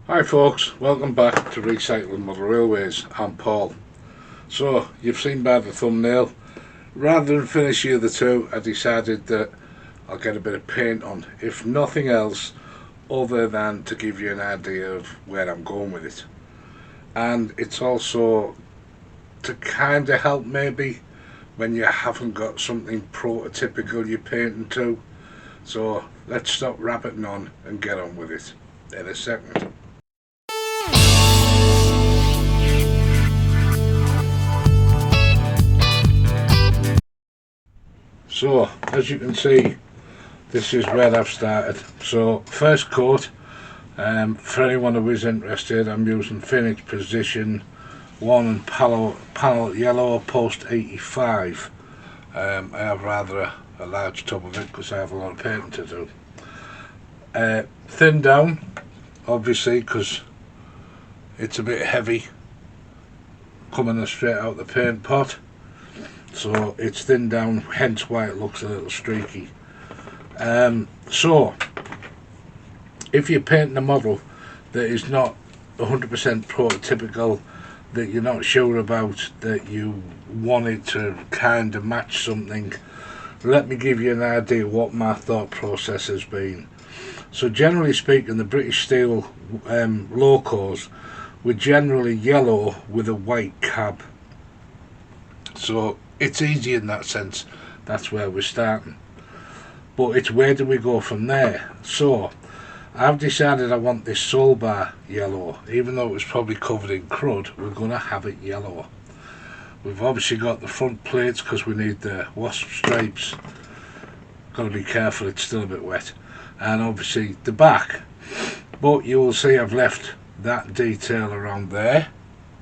Hi folks, welcome back to Recycling Model Railways. I'm Paul. So, you've seen by the thumbnail, rather than finish the other two, I decided that I'll get a bit of paint on, if nothing else other than to give you an idea of where I'm going with it. And it's also to kind of help maybe when you haven't got something prototypical you're painting to. So let's stop rabbiting on and get on with it in a second. So, as you can see, this is where I've started. So, first coat, for anyone who is interested, I'm using Finish Position 1 and panel yellow post 85. I have rather a large tub of it because I have a lot of painting to do. Thin down, obviously, because it's a bit heavy coming straight out the paint pot. So it's thin down, hence why it looks a little streaky. So if you're painting a model that is not 100% prototypical, that you're not sure about, that you want it to kind of match something, let me give you an idea what my thought process has been. So generally speaking, the British Steel locos were generally yellow with a white cab. So it's easy in that sense. That's where we're starting. But it's where do we go from there? So I've decided I want this sole bar yellow. Even though it was probably covered in crud, we're going to have it yellow. We've obviously got the front plates because we need the wasp stripes. Got to be careful, it's still a bit wet. And obviously the back. But you will see I've left that detail around there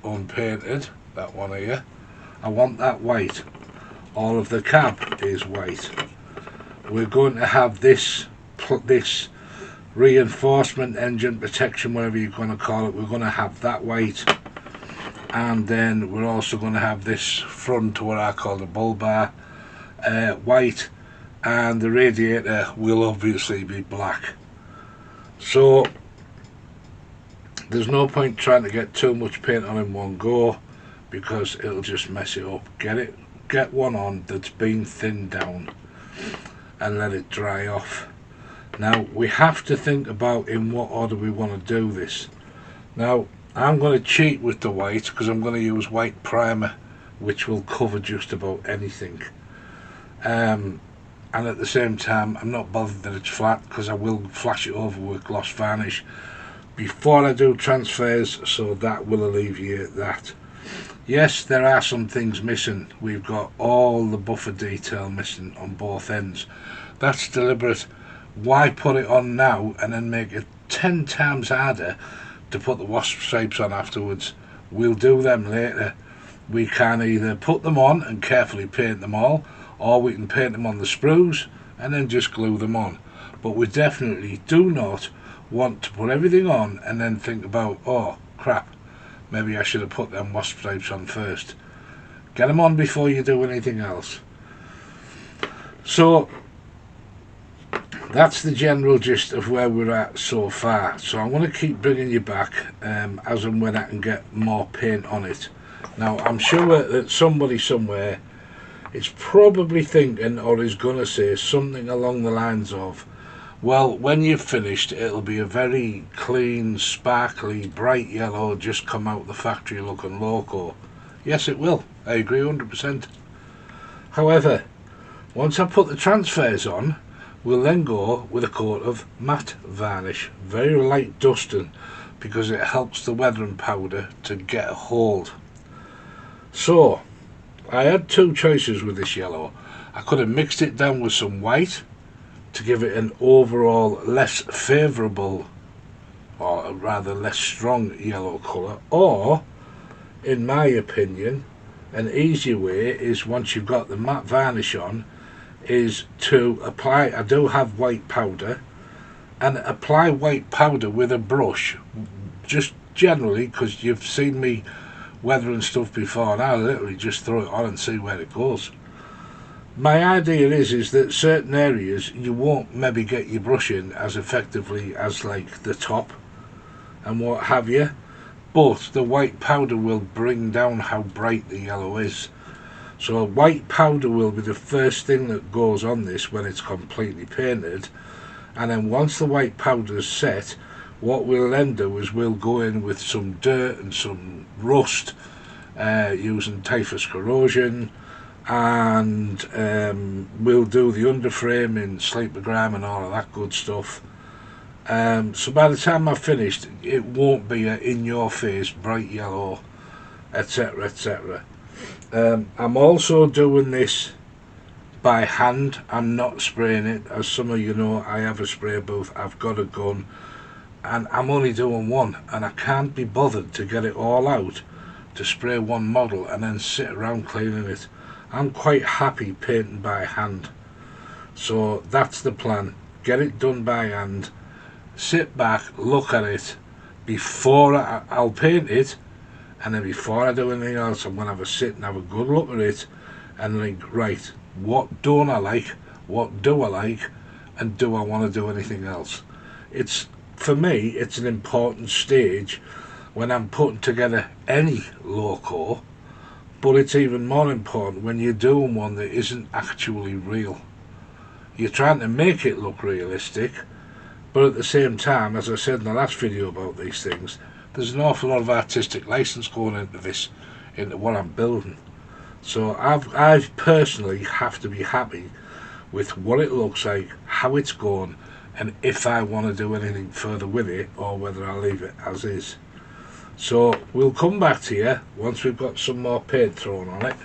unpainted, that one here. I want that white. All of the cab is white. We're going to have this reinforcement engine protection, whatever you're going to call it, we're going to have that white. And then we're also going to have this front, what I call the bull bar, white, and the radiator will obviously be black. So there's no point trying to get too much paint on in one go because it'll just mess it up. Get one on that's been thinned down and let it dry off. Now we have to think about in what order we want to do this. Now I'm going to cheat with the white because I'm going to use white primer, which will cover just about anything. And at the same time, I'm not bothered that it's flat because I will flash it over with gloss varnish before I do transfers, so that will alleviate that. Yes, there are some things missing. We've got all the buffer detail missing on both ends. That's deliberate. Why put it on now and then make it 10 times harder to put the wasp stripes on afterwards? We'll do them later. We can either put them on and carefully paint them all, or we can paint them on the sprues and then just glue them on. But we definitely do not want to put everything on and then think about, oh crap, maybe I should have put them wasp stripes on first. Get them on before you do anything else. So that's the general gist of where we're at so far. So I'm going to keep bringing you back as and when I can get more paint on it. Now I'm sure that somebody somewhere is probably thinking or is going to say something along the lines of, well, when you've finished it'll be a very clean, sparkly, bright yellow, just come out the factory looking loco. Yes, it will. I agree 100%. However, once I put the transfers on, we'll then go with a coat of matte varnish, very light dusting, because it helps the weathering powder to get a hold. So I had two choices with this yellow. I could have mixed it down with some white to give it an overall less favourable, or rather less strong yellow colour, or in my opinion an easy way is, once you've got the matte varnish on, is to apply, I do have white powder, and apply white powder with a brush, just generally, because you've seen me weathering stuff before, and I literally just throw it on and see where it goes. My idea is that certain areas you won't maybe get your brush in as effectively as like the top, and what have you, but the white powder will bring down how bright the yellow is. So white powder will be the first thing that goes on this when it's completely painted, and then once the white powder is set, what we'll then do is we'll go in with some dirt and some rust, using typhus corrosion, and we'll do the underframe in sleeper grime and all of that good stuff. So by the time I've finished, it won't be a in your face bright yellow, etc, etc. I'm also doing this by hand. I'm not spraying it. As some of you know, I have a spray booth, I've got a gun, and I'm only doing one, and I can't be bothered to get it all out to spray one model and then sit around cleaning it. I'm quite happy painting by hand. So that's the plan. Get it done by hand, sit back, look at it before I'll paint it, and then before I do anything else, I'm going to have a sit and have a good look at it and think, right, what don't I like, what do I like, and do I want to do anything else? It's, for me, it's an important stage when I'm putting together any loco, but it's even more important when you're doing one that isn't actually real. You're trying to make it look realistic, but at the same time, as I said in the last video about these things, there's an awful lot of artistic license going into this, into what I'm building. So I personally have to be happy with what it looks like, how it's going, and if I want to do anything further with it, or whether I leave it as is. So we'll come back to you once we've got some more paint thrown on it.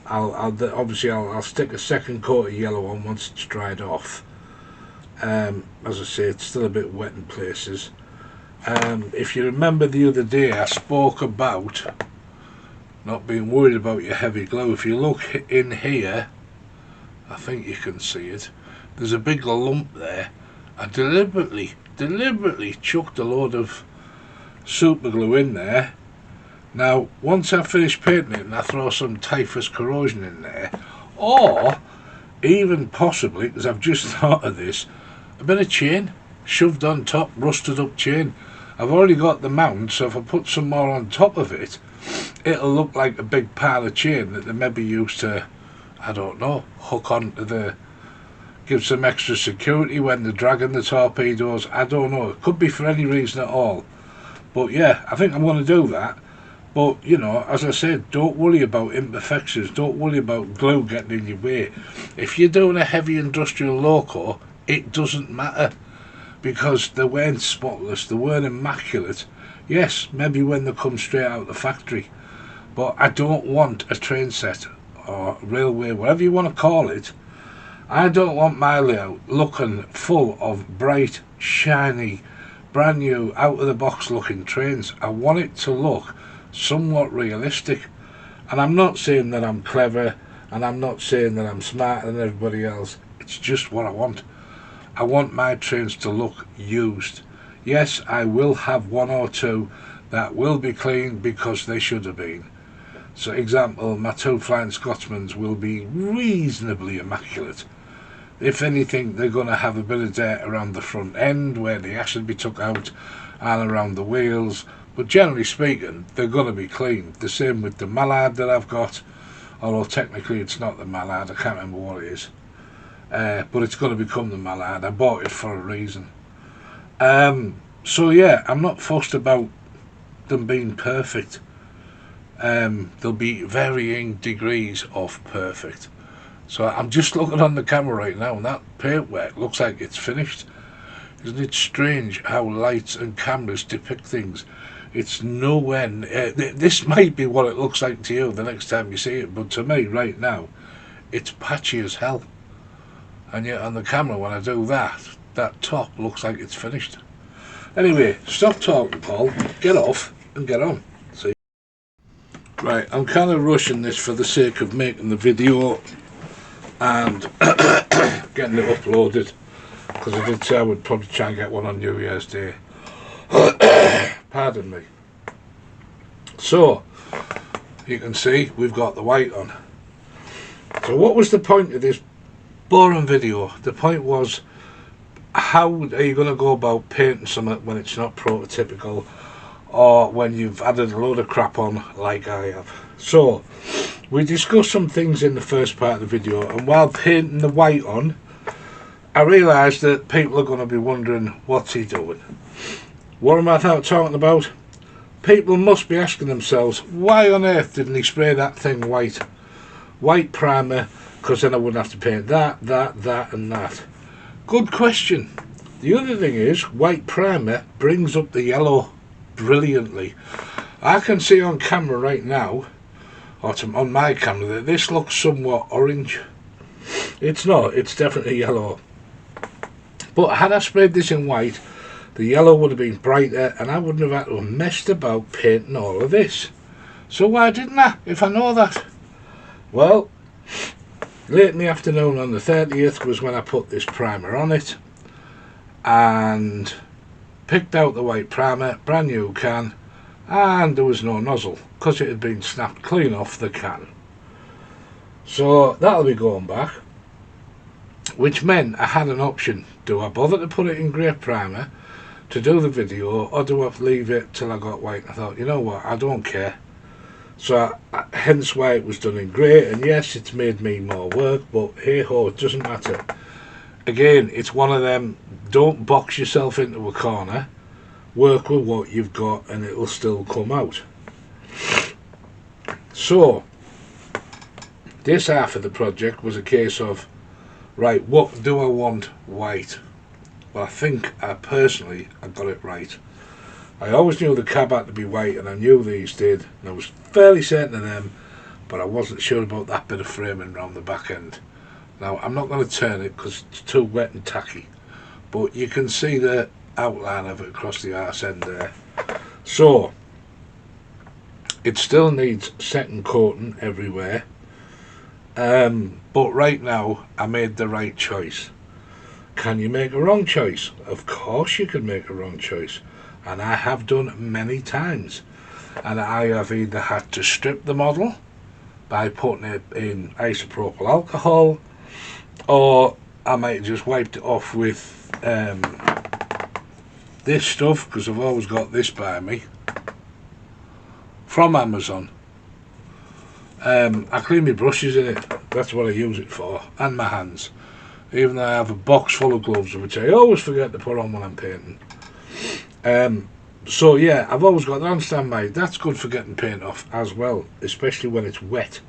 I'll stick a second coat of yellow on once it's dried off. As I say, it's still a bit wet in places. If you remember the other day, I spoke about not being worried about your heavy glue. If you look in here, I think you can see it, there's a big lump there. I deliberately chucked a load of super glue in there. Now once I finish painting it and I throw some typhus corrosion in there, or even possibly, because I've just thought of this, a bit of chain shoved on top, rusted up chain. I've already got the mount, so if I put some more on top of it, it'll look like a big pile of chain that they maybe used to, I don't know, hook onto the, give some extra security when they're dragging the torpedoes. I don't know, it could be for any reason at all. But yeah, I think I'm going to do that. But you know, as I said, don't worry about imperfections, don't worry about glue getting in your way. If you're doing a heavy industrial loco, it doesn't matter, because they weren't spotless, they weren't immaculate. Yes, maybe when they come straight out of the factory, but I don't want a train set or railway, whatever you want to call it. I don't want my layout looking full of bright, shiny, brand new, out of the box looking trains. I want it to look somewhat realistic. And I'm not saying that I'm clever, and I'm not saying that I'm smarter than everybody else. It's just what I want. I want my trains to look used. Yes, I will have one or two that will be clean because they should have been. So example, my two Flying Scotsmans will be reasonably immaculate. If anything, they're going to have a bit of dirt around the front end where the ash should be took out, and around the wheels, but generally speaking, they're going to be clean. The same with the mallard that I've got, although technically it's not the mallard, I can't remember what it is. But it's going to become the mallard. I bought it for a reason. So yeah, I'm not fussed about them being perfect. There'll be varying degrees of perfect. So I'm just looking on the camera right now, and that paintwork looks like it's finished. Isn't it strange how lights and cameras depict things? It's nowhere. This might be what it looks like to you the next time you see it, but to me right now, it's patchy as hell. And yet on the camera, when I do that, that top looks like it's finished. Anyway, stop talking, Paul, get off and get on. See? Right, I'm kind of rushing this for the sake of making the video and getting it uploaded, because I did say I would probably try and get one on New Year's Day. Pardon me. So, you can see we've got the white on. So what was the point of this boring video? The point was, how are you going to go about painting something when it's not prototypical, or when you've added a load of crap on like I have? So we discussed some things in the first part of the video, and while painting the white on, I realised that people are going to be wondering, what's he doing? What am I talking about? People must be asking themselves, why on earth didn't he spray that thing white? White primer, because then I wouldn't have to paint that, and that. Good question. The other thing is, white primer brings up the yellow brilliantly. I can see on camera right now, or on my camera, that this looks somewhat orange. It's not, it's definitely yellow. But had I sprayed this in white, the yellow would have been brighter and I wouldn't have had to have messed about painting all of this. So why didn't I, if I know that? Well, late in the afternoon on the 30th was when I put this primer on it and picked out the white primer, brand new can, and there was no nozzle because it had been snapped clean off the can. So that'll be going back, which meant I had an option. Do I bother to put it in grey primer to do the video, or do I leave it till I got white? I thought, you know what, I don't care. So hence why it was done in grey, and yes, it's made me more work, but hey ho, it doesn't matter. Again, it's one of them, don't box yourself into a corner, work with what you've got and it'll still come out. So this half of the project was a case of, right, what do I want white? Well, I think I got it right. I always knew the cab had to be white, and I knew these did, and I was fairly certain of them, but I wasn't sure about that bit of framing around the back end. Now, I'm not going to turn it because it's too wet and tacky, but you can see the outline of it across the arse end there. So it still needs second coating everywhere, but right now I made the right choice. Can you make a wrong choice? Of course you can make a wrong choice, and I have done many times. And I have either had to strip the model by putting it in isopropyl alcohol, or I might have just wiped it off with this stuff, because I've always got this by me from Amazon. I clean my brushes in it, that's what I use it for, and my hands. Even though I have a box full of gloves, which I always forget to put on when I'm painting. So yeah, I've always got that on standby. That's good for getting paint off as well, especially when it's wet.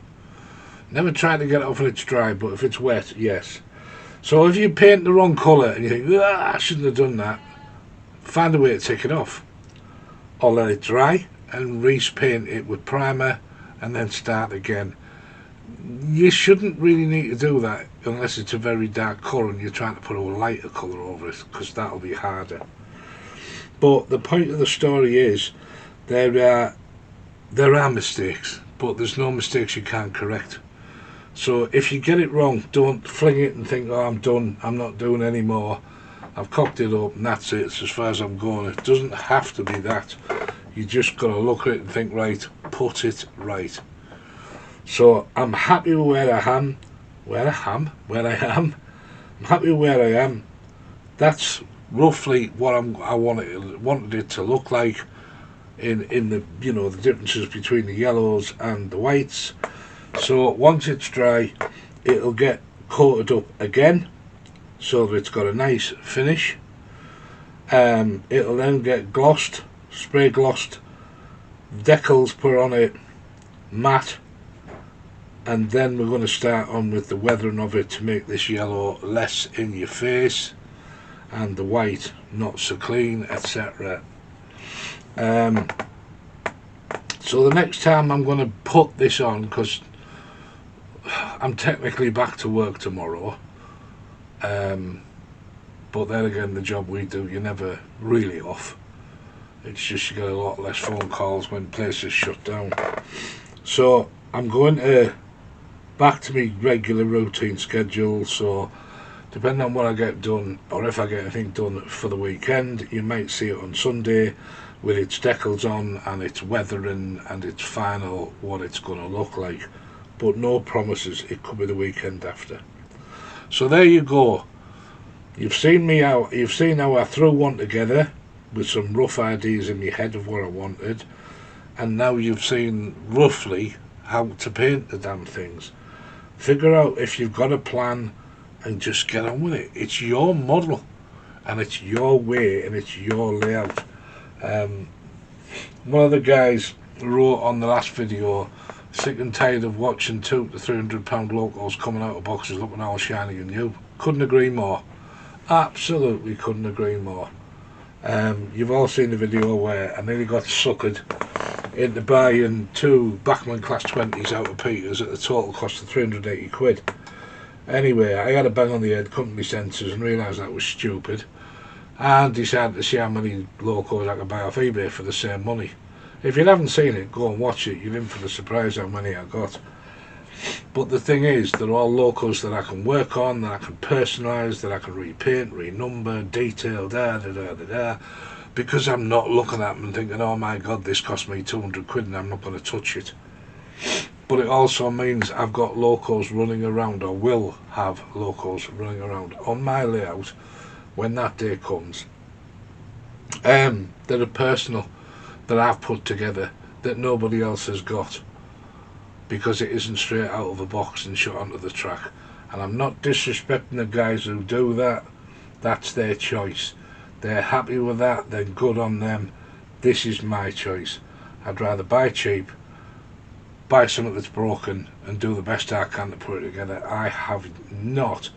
Never try to get it off when it's dry, but if it's wet, yes. So if you paint the wrong colour and you think, I shouldn't have done that, find a way to take it off. Or let it dry and repaint it with primer and then start again. You shouldn't really need to do that unless it's a very dark colour and you're trying to put a lighter colour over it, because that'll be harder. But the point of the story is, there are mistakes, but there's no mistakes you can't correct. So if you get it wrong, don't fling it and think, oh, I'm done, I'm not doing any more, I've cocked it up and that's it, it's as far as I'm going. It doesn't have to be that. You just got to look at it and think, right, put it right. So I'm happy with where I am. I'm happy with where I am. That's roughly what I wanted it to look like in the, you know, the differences between the yellows and the whites. So once it's dry, it'll get coated up again so that it's got a nice finish. It'll then get glossed, spray glossed, decals put on it, matte, and then we're going to start on with the weathering of it to make this yellow less in your face and the white not so clean, etc. So the next time I'm going to put this on, because I'm technically back to work tomorrow, but then again, the job we do, you're never really off. It's just you get a lot less phone calls when places shut down. So I'm going to back to my regular routine schedule. So depending on what I get done, or if I get anything done for the weekend, you might see it on Sunday with its decals on and its weathering and its final what it's going to look like. But no promises, it could be the weekend after. So there you go. You've seen me out. You've seen how I threw one together with some rough ideas in my head of what I wanted, and now you've seen roughly how to paint the damn things. Figure out if you've got a plan and just get on with it. It's your model and it's your way and it's your layout. One of the guys wrote on the last video, sick and tired of watching £200 to £300 locals coming out of boxes looking all shiny and new. Couldn't agree more. Absolutely couldn't agree more. You've all seen the video where I nearly got suckered into buying 2 Bachmann Class 20s out of Peters at the total cost of 380 quid. Anyway, I had a bang on the head, company sensors, and realised that was stupid, and decided to see how many locos I could buy off eBay for the same money. If you haven't seen it, go and watch it. You're in for the surprise how many I got. But the thing is, they're all locos that I can work on, that I can personalise, that I can repaint, renumber, detail, because I'm not looking at them and thinking, oh my god, this cost me 200 quid and I'm not going to touch it. But it also means I've got locos running around, or will have locos running around on my layout when that day comes. That are personal, that I've put together, that nobody else has got, because it isn't straight out of a box and shot onto the track. And I'm not disrespecting the guys who do that. That's their choice. They're happy with that, then good on them. This is my choice. I'd rather buy cheap, buy something that's broken, and do the best I can to put it together. I have not,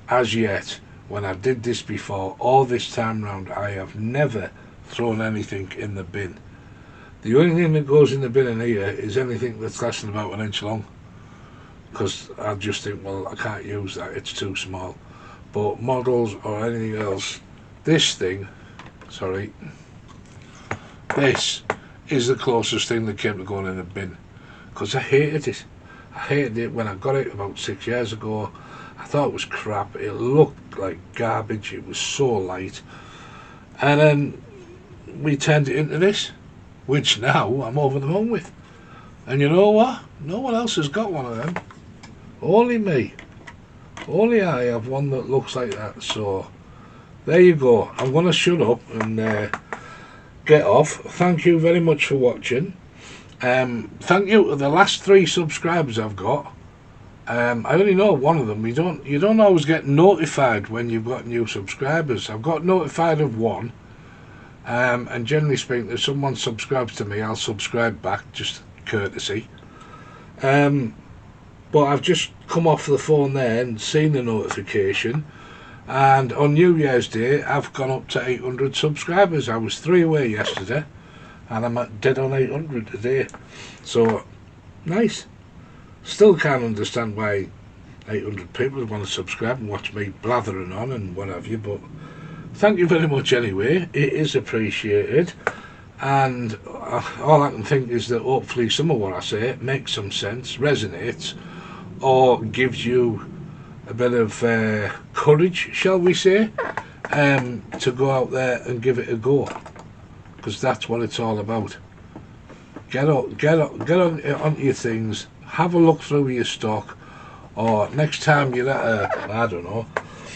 as yet, when I did this before, all this time round, I have never thrown anything in the bin. The only thing that goes in the bin in here is anything that's less than about 1 inch long, because I just think, well, I can't use that, it's too small. But models or anything else, this thing, this is the closest thing that came to going in the bin, because I hated it. I hated it when I got it about 6 years ago. I thought it was crap, it looked like garbage, it was so light. And then we turned it into this, which now I'm over the moon with. And you know what? No one else has got one of them. Only me. Only I have one that looks like that. So there you go. I'm going to shut up and get off. Thank you very much for watching. Thank you to the last 3 subscribers I've got. I only know one of them. You don't always get notified when you've got new subscribers. I've got notified of one. And generally speaking, if someone subscribes to me, I'll subscribe back, just courtesy. But I've just come off the phone there and seen the notification, and on New Year's Day I've gone up to 800 subscribers. I was 3 away yesterday, and I'm at dead on 800 today. So nice. Still can't understand why 800 people want to subscribe and watch me blathering on and what have you, but thank you very much anyway. It is appreciated, and all I can think is that hopefully some of what I say makes some sense, resonates, or gives you a bit of courage, shall we say, to go out there and give it a go, because that's what it's all about. Get onto your things, have a look through your stock, or next time you're at a, I don't know,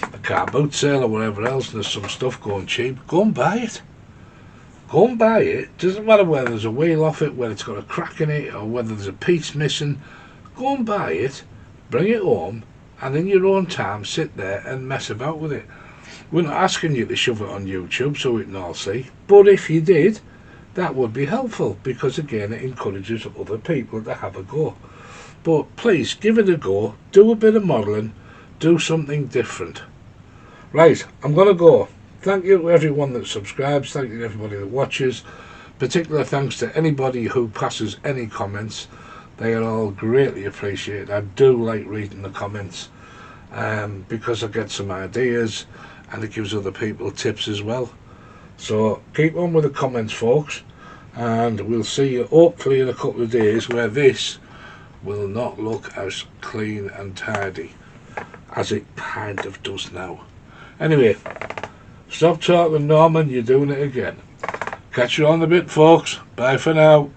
a car boot sale or whatever else, and there's some stuff going cheap, go and buy it. Go and buy it. Doesn't matter whether there's a wheel off it, whether it's got a crack in it, or whether there's a piece missing. Go and buy it, bring it home, and in your own time sit there and mess about with it. We're not asking you to shove it on YouTube so we can all see, but if you did, that would be helpful, because again it encourages other people to have a go. But please give it a go, do a bit of modelling, do something different. Right, I'm going to go. Thank you to everyone that subscribes, thank you to everybody that watches. Particular thanks to anybody who passes any comments. They are all greatly appreciated. I do like reading the comments, because I get some ideas and it gives other people tips as well. So keep on with the comments, folks, and we'll see you hopefully in a couple of days where this will not look as clean and tidy as it kind of does now. Anyway, stop talking, Norman, you're doing it again. Catch you on the bit, folks. Bye for now.